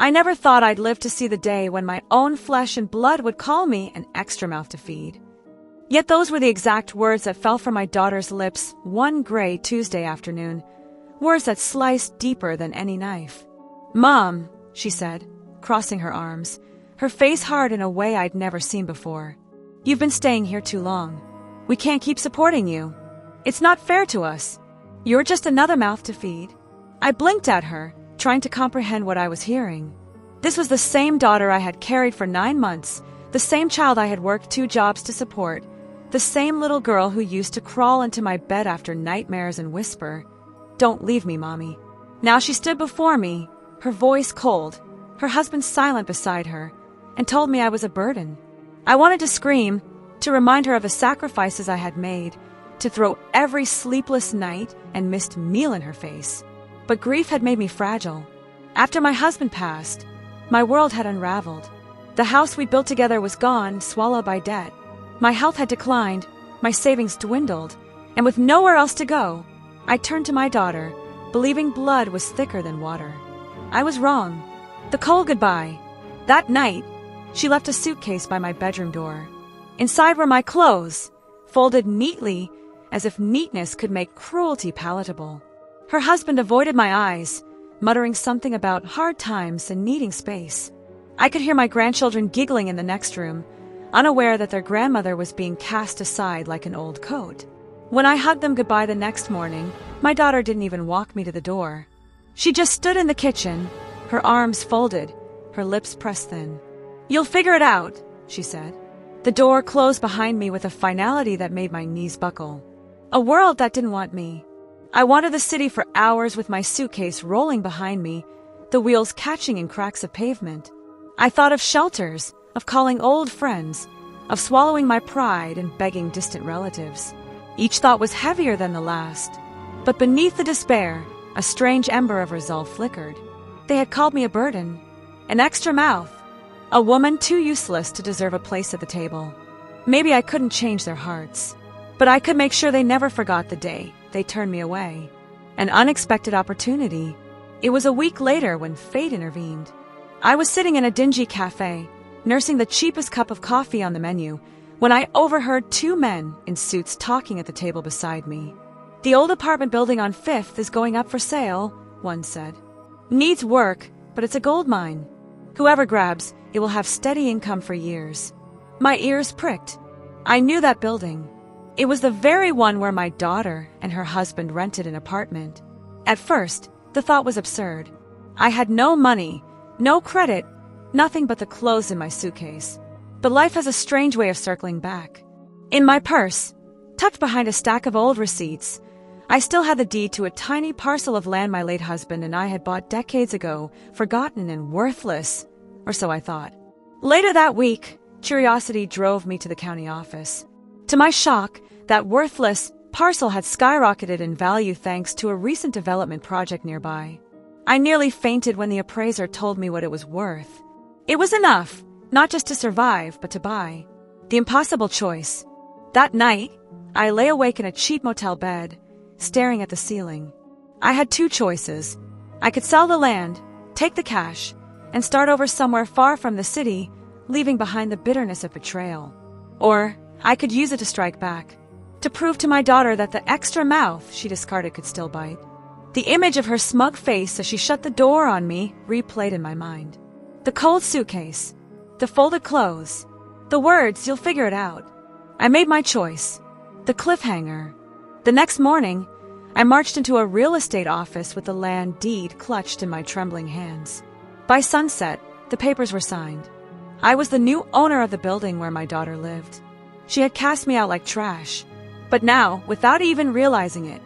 I never thought I'd live to see the day when my own flesh and blood would call me an extra mouth to feed. Yet those were the exact words that fell from my daughter's lips one gray Tuesday afternoon, words that sliced deeper than any knife. "Mom," she said, crossing her arms, her face hard in a way I'd never seen before. "You've been staying here too long. We can't keep supporting you. It's not fair to us. You're just another mouth to feed." I blinked at her, trying to comprehend what I was hearing. This was the same daughter I had carried for 9 months, the same child I had worked 2 jobs to support, the same little girl who used to crawl into my bed after nightmares and whisper, "Don't leave me, Mommy." Now she stood before me, her voice cold, her husband silent beside her, and told me I was a burden. I wanted to scream, to remind her of the sacrifices I had made, to throw every sleepless night and missed meal in her face. But grief had made me fragile. After my husband passed, my world had unraveled. The house we built together was gone, swallowed by debt. My health had declined, my savings dwindled, and with nowhere else to go, I turned to my daughter, believing blood was thicker than water. I was wrong. The cold goodbye. That night, she left a suitcase by my bedroom door. Inside were my clothes, folded neatly, as if neatness could make cruelty palatable. Her husband avoided my eyes, muttering something about hard times and needing space. I could hear my grandchildren giggling in the next room, unaware that their grandmother was being cast aside like an old coat. When I hugged them goodbye the next morning, my daughter didn't even walk me to the door. She just stood in the kitchen, her arms folded, her lips pressed thin. "You'll figure it out," she said. The door closed behind me with a finality that made my knees buckle. A world that didn't want me. I wandered the city for hours with my suitcase rolling behind me, the wheels catching in cracks of pavement. I thought of shelters, of calling old friends, of swallowing my pride and begging distant relatives. Each thought was heavier than the last. But beneath the despair, a strange ember of resolve flickered. They had called me a burden, an extra mouth, a woman too useless to deserve a place at the table. Maybe I couldn't change their hearts, but I could make sure they never forgot the day they turned me away. An unexpected opportunity. It was a week later when fate intervened. I was sitting in a dingy cafe, nursing the cheapest cup of coffee on the menu, when I overheard 2 men in suits talking at the table beside me. "The old apartment building on 5th is going up for sale," one said. "Needs work, but it's a gold mine. Whoever grabs, it will have steady income for years." My ears pricked. I knew that building. It was the very one where my daughter and her husband rented an apartment. At first, the thought was absurd. I had no money, no credit, nothing but the clothes in my suitcase. But life has a strange way of circling back. In my purse, tucked behind a stack of old receipts, I still had the deed to a tiny parcel of land my late husband and I had bought decades ago, forgotten and worthless, or so I thought. Later that week, curiosity drove me to the county office. To my shock, that worthless parcel had skyrocketed in value thanks to a recent development project nearby. I nearly fainted when the appraiser told me what it was worth. It was enough, not just to survive, but to buy. The impossible choice. That night, I lay awake in a cheap motel bed, staring at the ceiling. I had 2 choices. I could sell the land, take the cash, and start over somewhere far from the city, leaving behind the bitterness of betrayal. Or I could use it to strike back, to prove to my daughter that the extra mouth she discarded could still bite. The image of her smug face as she shut the door on me replayed in my mind. The cold suitcase, the folded clothes, the words, "You'll figure it out." I made my choice. The cliffhanger. The next morning, I marched into a real estate office with the land deed clutched in my trembling hands. By sunset, the papers were signed. I was the new owner of the building where my daughter lived. She had cast me out like trash. But now, without even realizing it,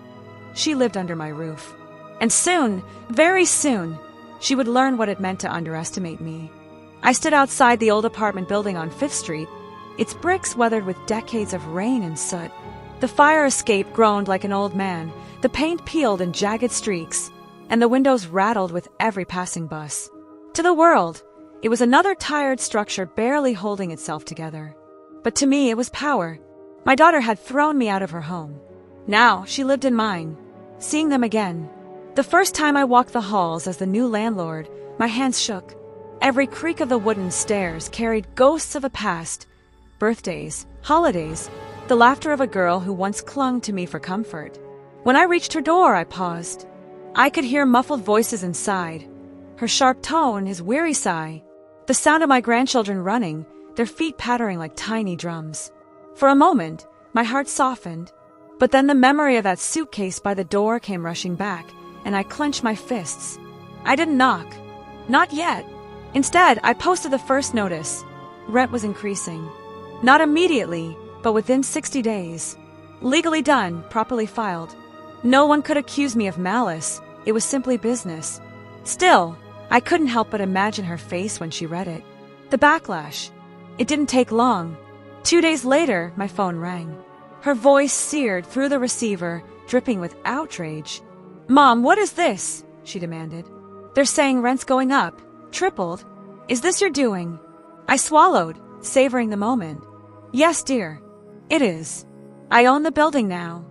she lived under my roof. And soon, very soon, she would learn what it meant to underestimate me. I stood outside the old apartment building on 5th Street, its bricks weathered with decades of rain and soot. The fire escape groaned like an old man, the paint peeled in jagged streaks, and the windows rattled with every passing bus. To the world, it was another tired structure barely holding itself together. But to me, it was power. My daughter had thrown me out of her home. Now she lived in mine, seeing them again. The first time I walked the halls as the new landlord, my hands shook. Every creak of the wooden stairs carried ghosts of a past, birthdays, holidays, the laughter of a girl who once clung to me for comfort. When I reached her door, I paused. I could hear muffled voices inside, her sharp tone, his weary sigh, the sound of my grandchildren running, their feet pattering like tiny drums. For a moment, my heart softened, but then the memory of that suitcase by the door came rushing back, and I clenched my fists. I didn't knock. Not yet. Instead, I posted the first notice. Rent was increasing. Not immediately, but within 60 days. Legally done, properly filed. No one could accuse me of malice. It was simply business. Still, I couldn't help but imagine her face when she read it. The backlash. It didn't take long. 2 days later, my phone rang. Her voice seared through the receiver, dripping with outrage. "Mom, what is this?" she demanded. "They're saying rent's going up. Tripled. Is this your doing?" I swallowed, savoring the moment. "Yes, dear. It is. I own the building now."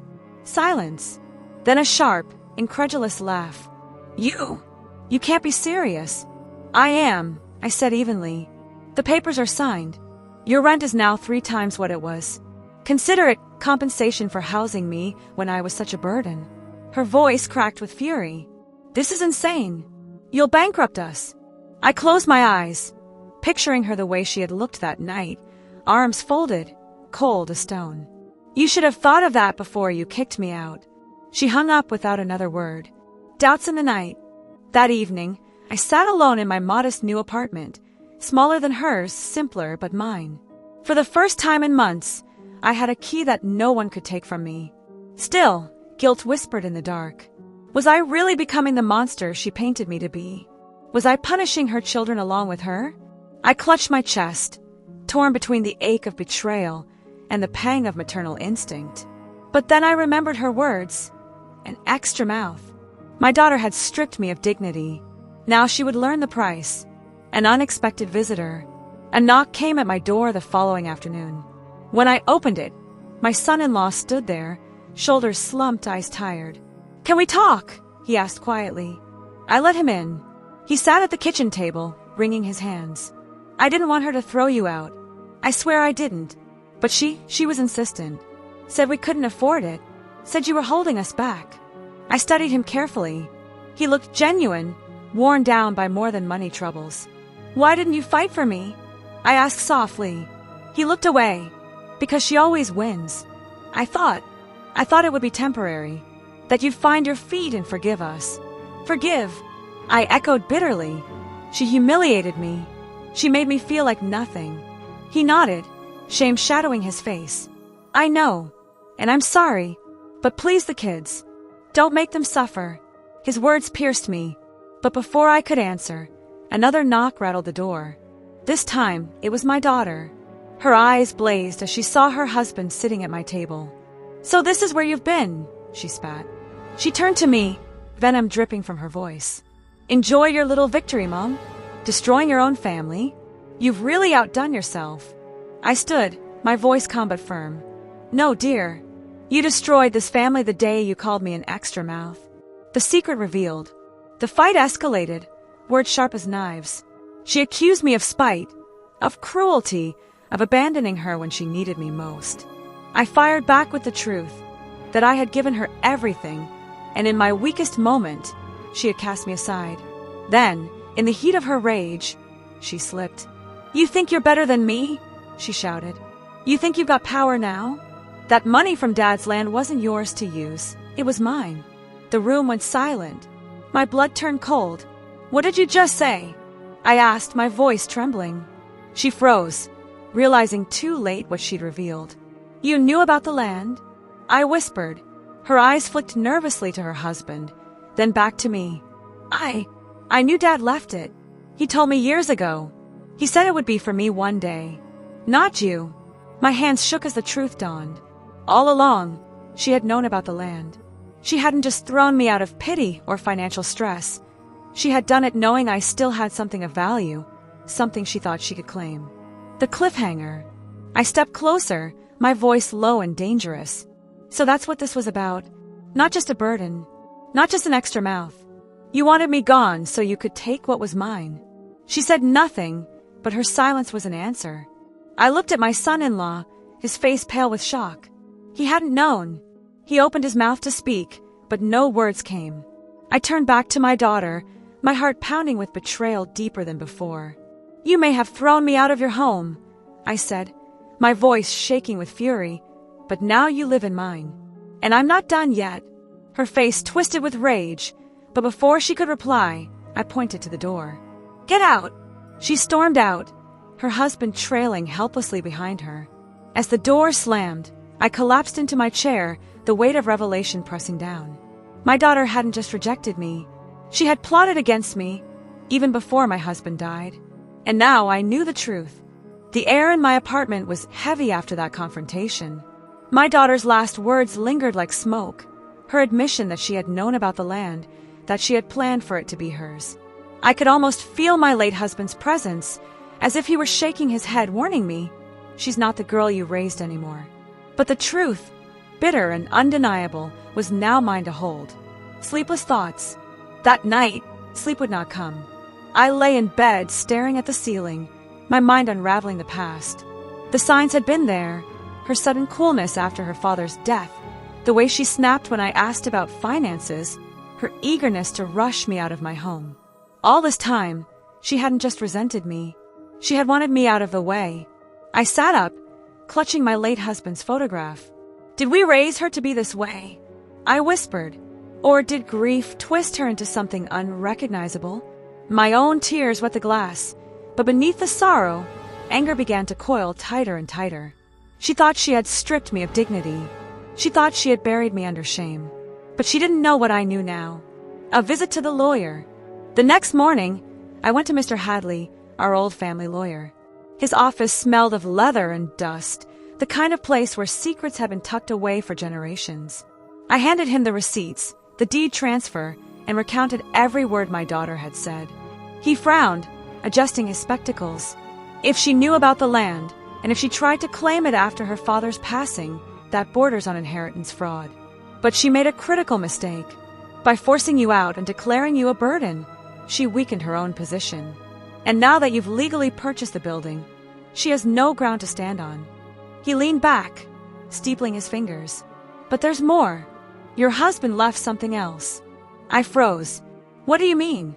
Silence. Then a sharp, incredulous laugh. You can't be serious." "I am," I said evenly. "The papers are signed. Your rent is now 3 times what it was. Consider it compensation for housing me when I was such a burden." Her voice cracked with fury. "This is insane. You'll bankrupt us." I closed my eyes, picturing her the way she had looked that night, arms folded, cold as stone. "You should have thought of that before you kicked me out." She hung up without another word. Doubts in the night. That evening, I sat alone in my modest new apartment, smaller than hers, simpler but mine. For the first time in months, I had a key that no one could take from me. Still, guilt whispered in the dark. Was I really becoming the monster she painted me to be? Was I punishing her children along with her? I clutched my chest, torn between the ache of betrayal and the pang of maternal instinct. But then I remembered her words. An extra mouth. My daughter had stripped me of dignity. Now she would learn the price. An unexpected visitor. A knock came at my door the following afternoon. When I opened it, my son-in-law stood there, shoulders slumped, eyes tired. "Can we talk?" he asked quietly. I let him in. He sat at the kitchen table, wringing his hands. "I didn't want her to throw you out. I swear I didn't. But she was insistent. Said we couldn't afford it. Said you were holding us back." I studied him carefully. He looked genuine, worn down by more than money troubles. "Why didn't you fight for me?" I asked softly. He looked away. "Because she always wins. I thought it would be temporary. That you'd find your feet and forgive us." "Forgive?" I echoed bitterly. "She humiliated me. She made me feel like nothing." He nodded, shame shadowing his face. "I know, and I'm sorry, but please the kids. Don't make them suffer." His words pierced me, but before I could answer, another knock rattled the door. This time, it was my daughter. Her eyes blazed as she saw her husband sitting at my table. "So this is where you've been," she spat. She turned to me, venom dripping from her voice. "Enjoy your little victory, Mom. Destroying your own family. You've really outdone yourself." I stood, my voice calm but firm. "No, dear. You destroyed this family the day you called me an extra mouth." The secret revealed. The fight escalated, words sharp as knives. She accused me of spite, of cruelty, of abandoning her when she needed me most. I fired back with the truth, that I had given her everything, and in my weakest moment, she had cast me aside. Then, in the heat of her rage, she slipped. "You think you're better than me?" she shouted. "You think you've got power now? That money from Dad's land wasn't yours to use. It was mine." The room went silent. My blood turned cold. "What did you just say?" I asked, my voice trembling. She froze, realizing too late what she'd revealed. "You knew about the land?" I whispered. Her eyes flicked nervously to her husband, then back to me. I knew Dad left it. He told me years ago. He said it would be for me one day. Not you." My hands shook as the truth dawned. All along, she had known about the land. She hadn't just thrown me out of pity or financial stress. She had done it knowing I still had something of value, something she thought she could claim. The cliffhanger. I stepped closer, my voice low and dangerous. "So that's what this was about. Not just a burden. Not just an extra mouth. You wanted me gone so you could take what was mine." She said nothing, but her silence was an answer. I looked at my son-in-law, his face pale with shock. He hadn't known. He opened his mouth to speak, but no words came. I turned back to my daughter, my heart pounding with betrayal deeper than before. "You may have thrown me out of your home," I said, my voice shaking with fury, "but now you live in mine. And I'm not done yet." Her face twisted with rage, but before she could reply, I pointed to the door. "Get out!" She stormed out, her husband trailing helplessly behind her. As the door slammed, I collapsed into my chair, the weight of revelation pressing down. My daughter hadn't just rejected me. She had plotted against me, even before my husband died. And now I knew the truth. The air in my apartment was heavy after that confrontation. My daughter's last words lingered like smoke, her admission that she had known about the land, that she had planned for it to be hers. I could almost feel my late husband's presence, as if he were shaking his head, warning me, "She's not the girl you raised anymore." But the truth, bitter and undeniable, was now mine to hold. Sleepless thoughts. That night, sleep would not come. I lay in bed, staring at the ceiling, my mind unraveling the past. The signs had been there, her sudden coolness after her father's death, the way she snapped when I asked about finances, her eagerness to rush me out of my home. All this time, she hadn't just resented me. She had wanted me out of the way. I sat up, clutching my late husband's photograph. "Did we raise her to be this way?" I whispered. Or did grief twist her into something unrecognizable? My own tears wet the glass, but beneath the sorrow, anger began to coil tighter and tighter. She thought she had stripped me of dignity. She thought she had buried me under shame. But she didn't know what I knew now. A visit to the lawyer. The next morning, I went to Mr. Hadley, our old family lawyer. His office smelled of leather and dust, the kind of place where secrets had been tucked away for generations. I handed him the receipts, the deed transfer, and recounted every word my daughter had said. He frowned, adjusting his spectacles. If she knew about the land, and if she tried to claim it after her father's passing, that borders on inheritance fraud. But she made a critical mistake. By forcing you out and declaring you a burden, she weakened her own position. And now that you've legally purchased the building, she has no ground to stand on. He leaned back, steepling his fingers. But there's more. Your husband left something else. I froze. What do you mean?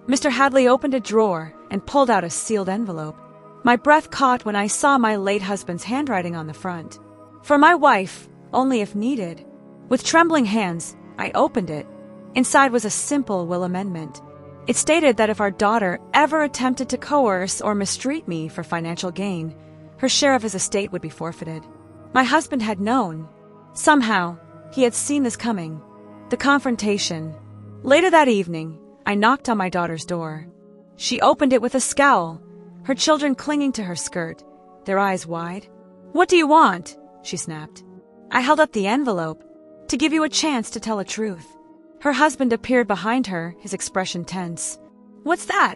Mr. Hadley opened a drawer and pulled out a sealed envelope. My breath caught when I saw my late husband's handwriting on the front. For my wife, only if needed. With trembling hands, I opened it. Inside was a simple will amendment. It stated that if our daughter ever attempted to coerce or mistreat me for financial gain, her share of his estate would be forfeited. My husband had known. Somehow, he had seen this coming. The confrontation. Later that evening, I knocked on my daughter's door. She opened it with a scowl, her children clinging to her skirt, their eyes wide. "What do you want?" she snapped. I held up the envelope. "To give you a chance to tell the truth." Her husband appeared behind her, his expression tense. "What's that?"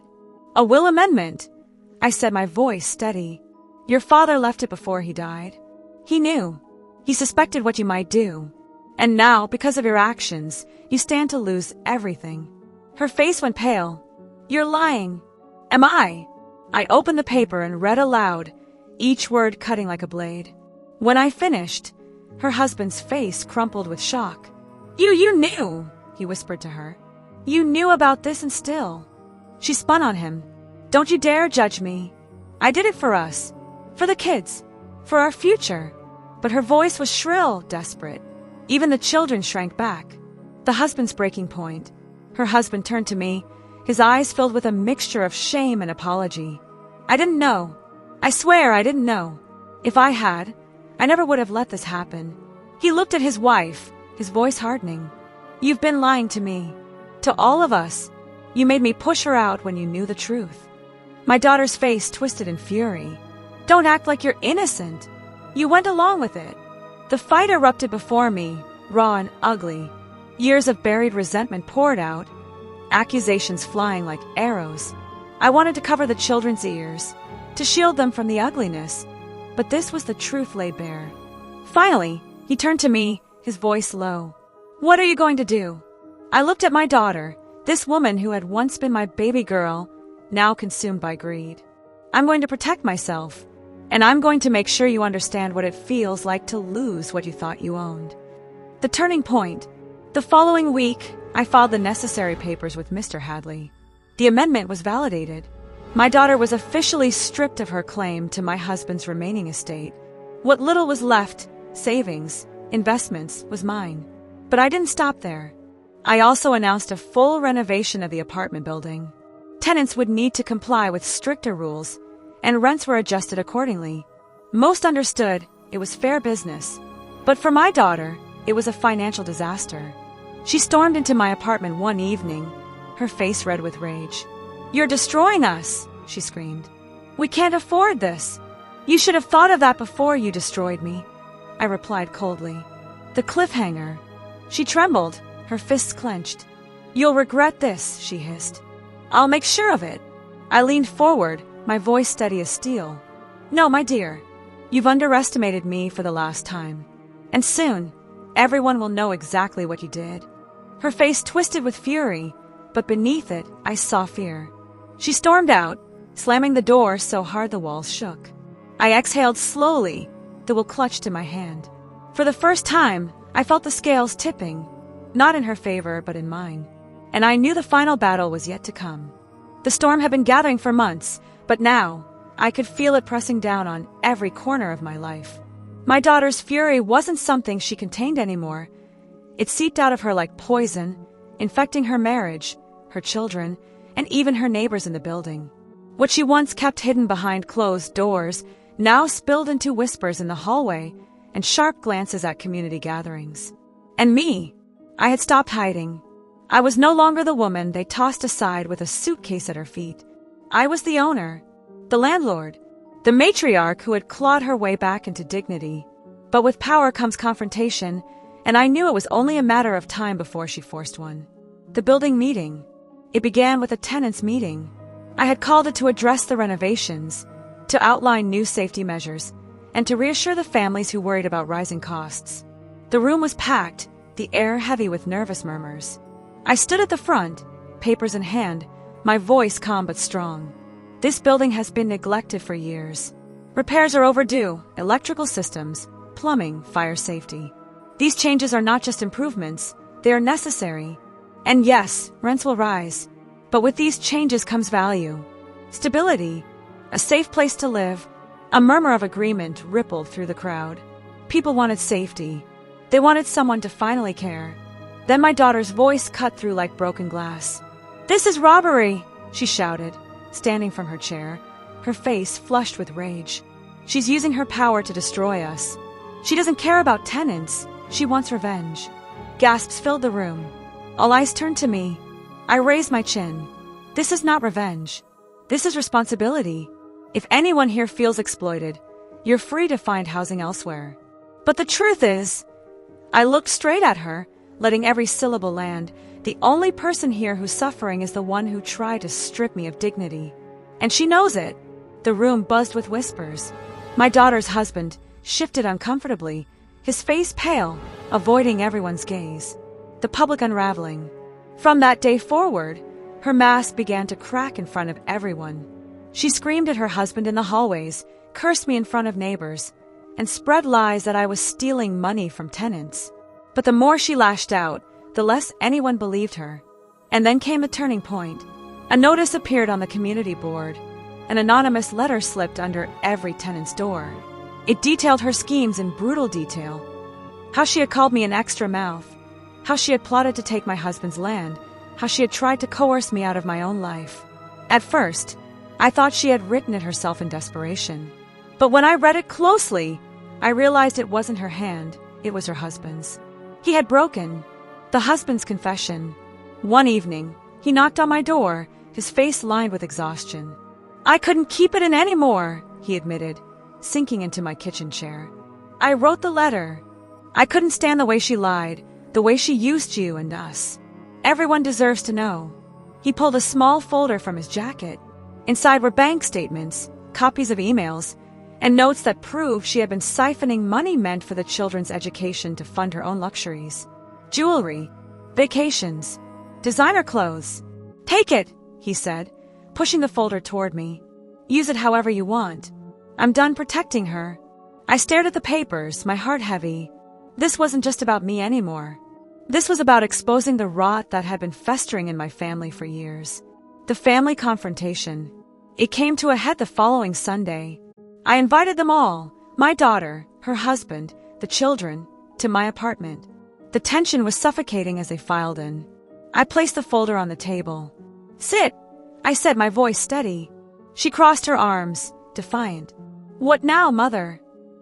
"A will amendment," I said, my voice steady. "Your father left it before he died. He knew. He suspected what you might do. And now, because of your actions, you stand to lose everything." Her face went pale. "You're lying." "Am I?" I opened the paper and read aloud, each word cutting like a blade. When I finished, her husband's face crumpled with shock. You knew," he whispered to her. "You knew about this and still." She spun on him. "Don't you dare judge me. I did it for us. For the kids. For our future." But her voice was shrill, desperate. Even the children shrank back. The husband's breaking point. Her husband turned to me, his eyes filled with a mixture of shame and apology. "I didn't know. I swear I didn't know. If I had, I never would have let this happen." He looked at his wife, his voice hardening. "You've been lying to me. To all of us. You made me push her out when you knew the truth." My daughter's face twisted in fury. "Don't act like you're innocent. You went along with it." The fight erupted before me, raw and ugly. Years of buried resentment poured out, accusations flying like arrows. I wanted to cover the children's ears, to shield them from the ugliness, but this was the truth laid bare. Finally, he turned to me, his voice low. "What are you going to do?" I looked at my daughter, this woman who had once been my baby girl, now consumed by greed. I'm going to protect myself, and I'm going to make sure you understand what it feels like to lose what you thought you owned. The turning point. The following week, I filed the necessary papers with Mr. Hadley. The amendment was validated. My daughter was officially stripped of her claim to my husband's remaining estate. What little was left, savings, investments, was mine. But I didn't stop there. I also announced a full renovation of the apartment building. Tenants would need to comply with stricter rules, and rents were adjusted accordingly. Most understood it was fair business. But for my daughter, it was a financial disaster. She stormed into my apartment one evening, her face red with rage. "You're destroying us," she screamed. "We can't afford this. You should have thought of that before you destroyed me," I replied coldly. The cliffhanger. She trembled, her fists clenched. "You'll regret this," she hissed. "I'll make sure of it." I leaned forward, my voice steady as steel. "No, my dear. You've underestimated me for the last time. And soon, everyone will know exactly what you did." Her face twisted with fury, but beneath it, I saw fear. She stormed out, slamming the door so hard the walls shook. I exhaled slowly, the will clutched in my hand. For the first time, I felt the scales tipping, not in her favor, but in mine. And I knew the final battle was yet to come. The storm had been gathering for months, but now, I could feel it pressing down on every corner of my life. My daughter's fury wasn't something she contained anymore. It seeped out of her like poison, infecting her marriage, her children, and even her neighbors in the building. What she once kept hidden behind closed doors now spilled into whispers in the hallway and sharp glances at community gatherings. And me, I had stopped hiding. I was no longer the woman they tossed aside with a suitcase at her feet. I was the owner, the landlord, the matriarch who had clawed her way back into dignity. But with power comes confrontation, and I knew it was only a matter of time before she forced one. The building meeting. It began with a tenants' meeting. I had called it to address the renovations, to outline new safety measures, and to reassure the families who worried about rising costs. The room was packed, the air heavy with nervous murmurs. I stood at the front, papers in hand, my voice calm but strong. This building has been neglected for years. Repairs are overdue, electrical systems, plumbing, fire safety. These changes are not just improvements, they are necessary. And yes, rents will rise. But with these changes comes value. Stability, a safe place to live. A murmur of agreement rippled through the crowd. People wanted safety. They wanted someone to finally care. Then my daughter's voice cut through like broken glass. "This is robbery," she shouted, standing from her chair, her face flushed with rage. "She's using her power to destroy us. She doesn't care about tenants. She wants revenge." Gasps filled the room. All eyes turned to me. I raised my chin. This is not revenge. This is responsibility. If anyone here feels exploited, you're free to find housing elsewhere. But the truth is, I looked straight at her, letting every syllable land. The only person here who's suffering is the one who tried to strip me of dignity. And she knows it. The room buzzed with whispers. My daughter's husband shifted uncomfortably, his face pale, avoiding everyone's gaze. The public unraveling. From that day forward, her mask began to crack in front of everyone. She screamed at her husband in the hallways, cursed me in front of neighbors, and spread lies that I was stealing money from tenants. But the more she lashed out, the less anyone believed her. And then came the turning point. A notice appeared on the community board. An anonymous letter slipped under every tenant's door. It detailed her schemes in brutal detail. How she had called me an extra mouth. How she had plotted to take my husband's land. How she had tried to coerce me out of my own life. At first, I thought she had written it herself in desperation. But when I read it closely, I realized it wasn't her hand, it was her husband's. He had broken. The husband's confession. One evening, he knocked on my door, his face lined with exhaustion. "I couldn't keep it in anymore," he admitted, sinking into my kitchen chair. "I wrote the letter. I couldn't stand the way she lied, the way she used you and us. Everyone deserves to know." He pulled a small folder from his jacket. Inside were bank statements, copies of emails, and notes that proved she had been siphoning money meant for the children's education to fund her own luxuries. Jewelry, vacations, designer clothes. "Take it," he said, pushing the folder toward me. Use it however you want. I'm done protecting her. I stared at the papers, my heart heavy. This wasn't just about me anymore. This was about exposing the rot that had been festering in my family for years. The family confrontation. It came to a head the following Sunday. I invited them all, my daughter, her husband, the children, to my apartment. The tension was suffocating as they filed in. I placed the folder on the table. "Sit," I said, my voice steady. She crossed her arms, defiant. "What now, Mother?"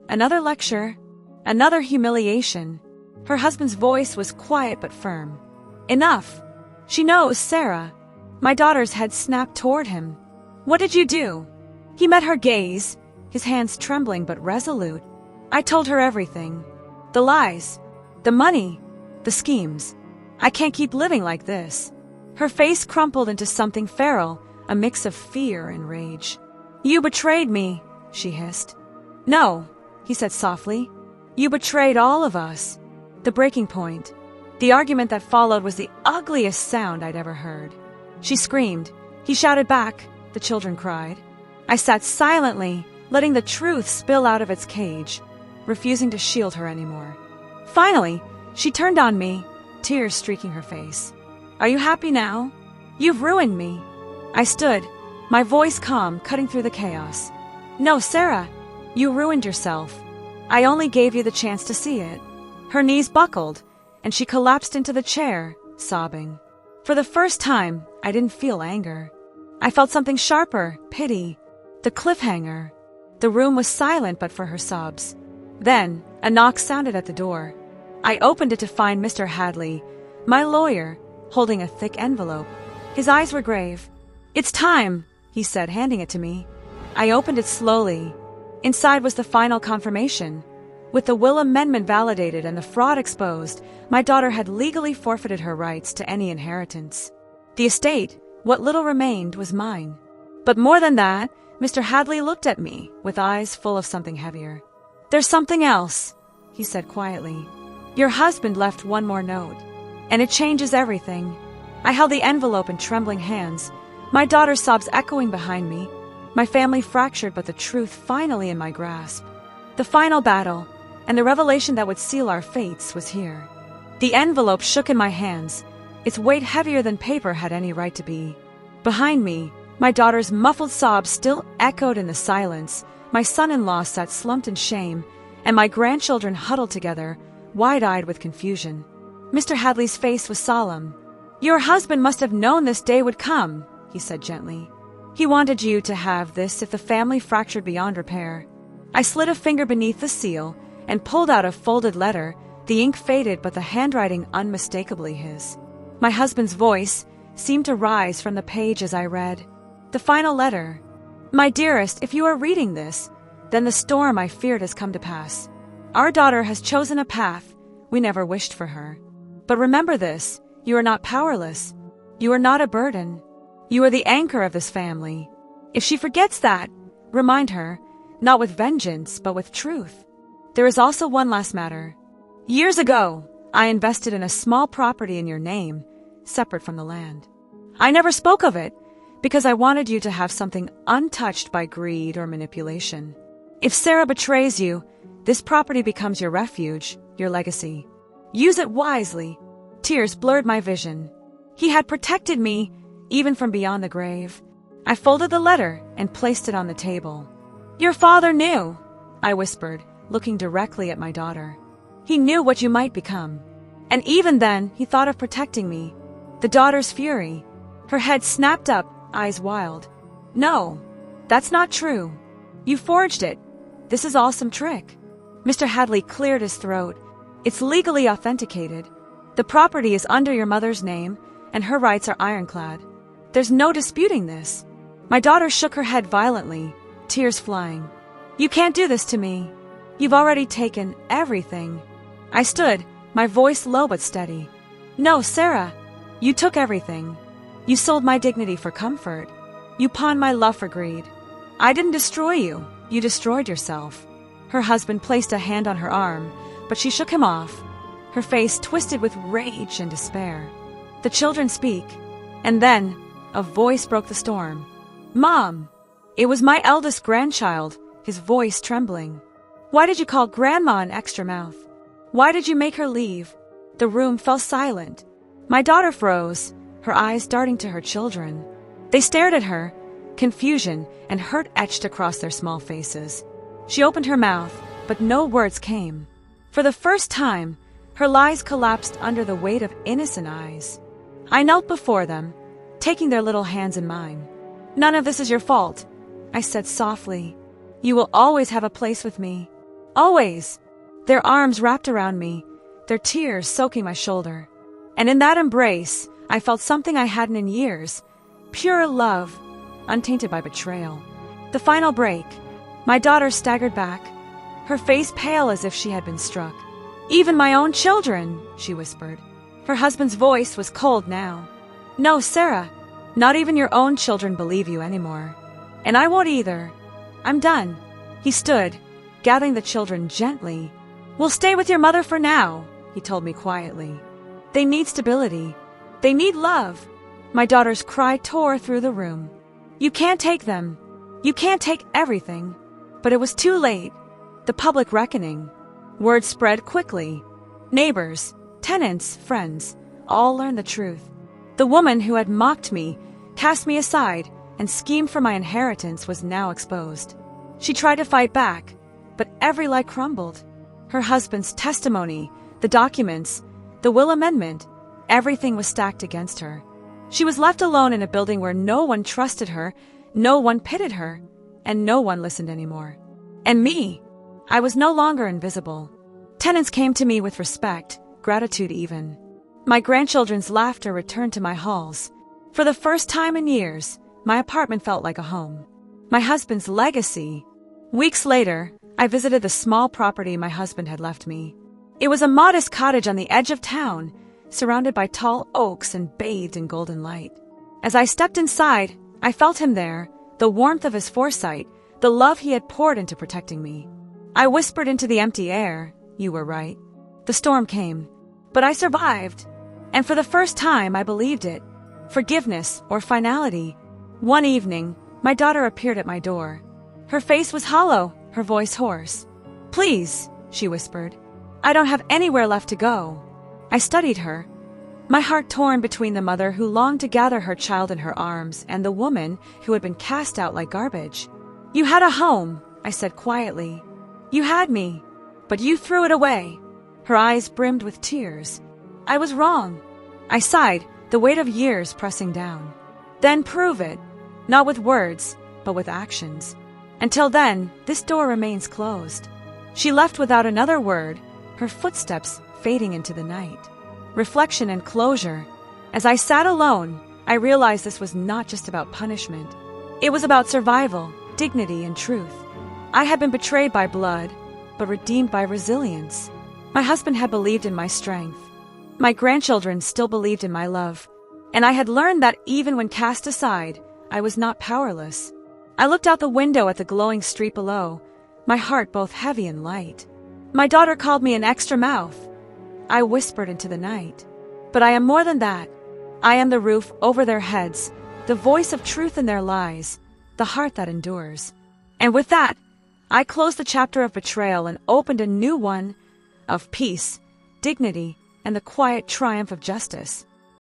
Another lecture, another humiliation. Her husband's voice was quiet but firm. "Enough. She knows, Sarah." My daughter's head snapped toward him. "What did you do?" He met her gaze, his hands trembling but resolute. I told her everything. The lies, the money, the schemes. I can't keep living like this. Her face crumpled into something feral, a mix of fear and rage. "You betrayed me," she hissed. "No," he said softly. "You betrayed all of us." The breaking point. The argument that followed was the ugliest sound I'd ever heard. She screamed. He shouted back. The children cried. I sat silently, letting the truth spill out of its cage, refusing to shield her anymore. Finally, she turned on me, tears streaking her face. "Are you happy now? You've ruined me." I stood, my voice calm, cutting through the chaos. "No, Sarah, you ruined yourself. I only gave you the chance to see it." Her knees buckled, and she collapsed into the chair, sobbing. For the first time, I didn't feel anger. I felt something sharper, pity, the cliffhanger. The room was silent but for her sobs. Then, a knock sounded at the door. I opened it to find Mr. Hadley, my lawyer, holding a thick envelope. His eyes were grave. "It's time," he said, handing it to me. I opened it slowly. Inside was the final confirmation. With the will amendment validated and the fraud exposed, my daughter had legally forfeited her rights to any inheritance. The estate, what little remained, was mine. But more than that, Mr. Hadley looked at me with eyes full of something heavier. "There's something else," he said quietly. "Your husband left one more note, and it changes everything." I held the envelope in trembling hands, my daughter's sobs echoing behind me, my family fractured but the truth finally in my grasp. The final battle, and the revelation that would seal our fates, was here. The envelope shook in my hands, its weight heavier than paper had any right to be. Behind me, my daughter's muffled sobs still echoed in the silence, my son-in-law sat slumped in shame, and my grandchildren huddled together, wide-eyed with confusion. Mr. Hadley's face was solemn. "Your husband must have known this day would come," he said gently. "He wanted you to have this if the family fractured beyond repair." I slid a finger beneath the seal and pulled out a folded letter, the ink faded but the handwriting unmistakably his. My husband's voice seemed to rise from the page as I read. The final letter. "My dearest, if you are reading this, then the storm I feared has come to pass. Our daughter has chosen a path we never wished for her. But remember this, you are not powerless. You are not a burden. You are the anchor of this family. If she forgets that, remind her, not with vengeance, but with truth. There is also one last matter. Years ago, I invested in a small property in your name, separate from the land. I never spoke of it, because I wanted you to have something untouched by greed or manipulation. If Sarah betrays you, this property becomes your refuge, your legacy. Use it wisely." Tears blurred my vision. He had protected me, even from beyond the grave. I folded the letter and placed it on the table. "Your father knew," I whispered, looking directly at my daughter. "He knew what you might become. And even then, he thought of protecting me." The daughter's fury. Her head snapped up, eyes wild. "No, that's not true. You forged it. This is all some trick." Mr. Hadley cleared his throat. "It's legally authenticated. The property is under your mother's name, and her rights are ironclad. There's no disputing this." My daughter shook her head violently, tears flying. "You can't do this to me. You've already taken everything." I stood, my voice low but steady. "No, Sarah, you took everything. You sold my dignity for comfort. You pawned my love for greed. I didn't destroy you. You destroyed yourself." Her husband placed a hand on her arm, but she shook him off, her face twisted with rage and despair. The children speak, and then a voice broke the storm. Mom! It was my eldest grandchild, his voice trembling. Why did you call Grandma an extra mouth? Why did you make her leave? The room fell silent. My daughter froze, her eyes darting to her children. They stared at her, confusion and hurt etched across their small faces. She opened her mouth, but no words came. For the first time, her lies collapsed under the weight of innocent eyes. I knelt before them, taking their little hands in mine. None of this is your fault, I said softly. You will always have a place with me. Always. Their arms wrapped around me, their tears soaking my shoulder. And in that embrace, I felt something I hadn't in years. Pure love, untainted by betrayal. The final break. My daughter staggered back, her face pale as if she had been struck. Even my own children, she whispered. Her husband's voice was cold now. No, Sarah, not even your own children believe you anymore. And I won't either. I'm done. He stood, gathering the children gently. We'll stay with your mother for now, he told me quietly. They need stability. They need love. My daughter's cry tore through the room. You can't take them. You can't take everything. But it was too late. The public reckoning. Word spread quickly. Neighbors, tenants, friends, all learned the truth. The woman who had mocked me, cast me aside, and schemed for my inheritance was now exposed. She tried to fight back, but every lie crumbled. Her husband's testimony, the documents, the will amendment, everything was stacked against her. She was left alone in a building where no one trusted her, no one pitied her, and no one listened anymore. And me, I was no longer invisible. Tenants came to me with respect, gratitude even. My grandchildren's laughter returned to my halls. For the first time in years, my apartment felt like a home. My husband's legacy. Weeks later, I visited the small property my husband had left me. It was a modest cottage on the edge of town, surrounded by tall oaks and bathed in golden light. As I stepped inside, I felt him there, the warmth of his foresight, the love he had poured into protecting me. I whispered into the empty air, you were right. The storm came, but I survived. And for the first time, I believed it. Forgiveness or finality. One evening, my daughter appeared at my door. Her face was hollow, her voice hoarse. Please, she whispered. I don't have anywhere left to go. I studied her, my heart torn between the mother who longed to gather her child in her arms and the woman who had been cast out like garbage. You had a home, I said quietly. You had me, but you threw it away. Her eyes brimmed with tears. I was wrong. I sighed, the weight of years pressing down. Then prove it, not with words, but with actions. Until then, this door remains closed. She left without another word, her footsteps fading into the night. Reflection and closure. As I sat alone, I realized this was not just about punishment. It was about survival, dignity, and truth. I had been betrayed by blood, but redeemed by resilience. My husband had believed in my strength. My grandchildren still believed in my love. And I had learned that even when cast aside, I was not powerless. I looked out the window at the glowing street below, my heart both heavy and light. My daughter called me an extra mouth. I whispered into the night. But I am more than that. I am the roof over their heads, the voice of truth in their lies, the heart that endures. And with that, I closed the chapter of betrayal and opened a new one of peace, dignity, and the quiet triumph of justice.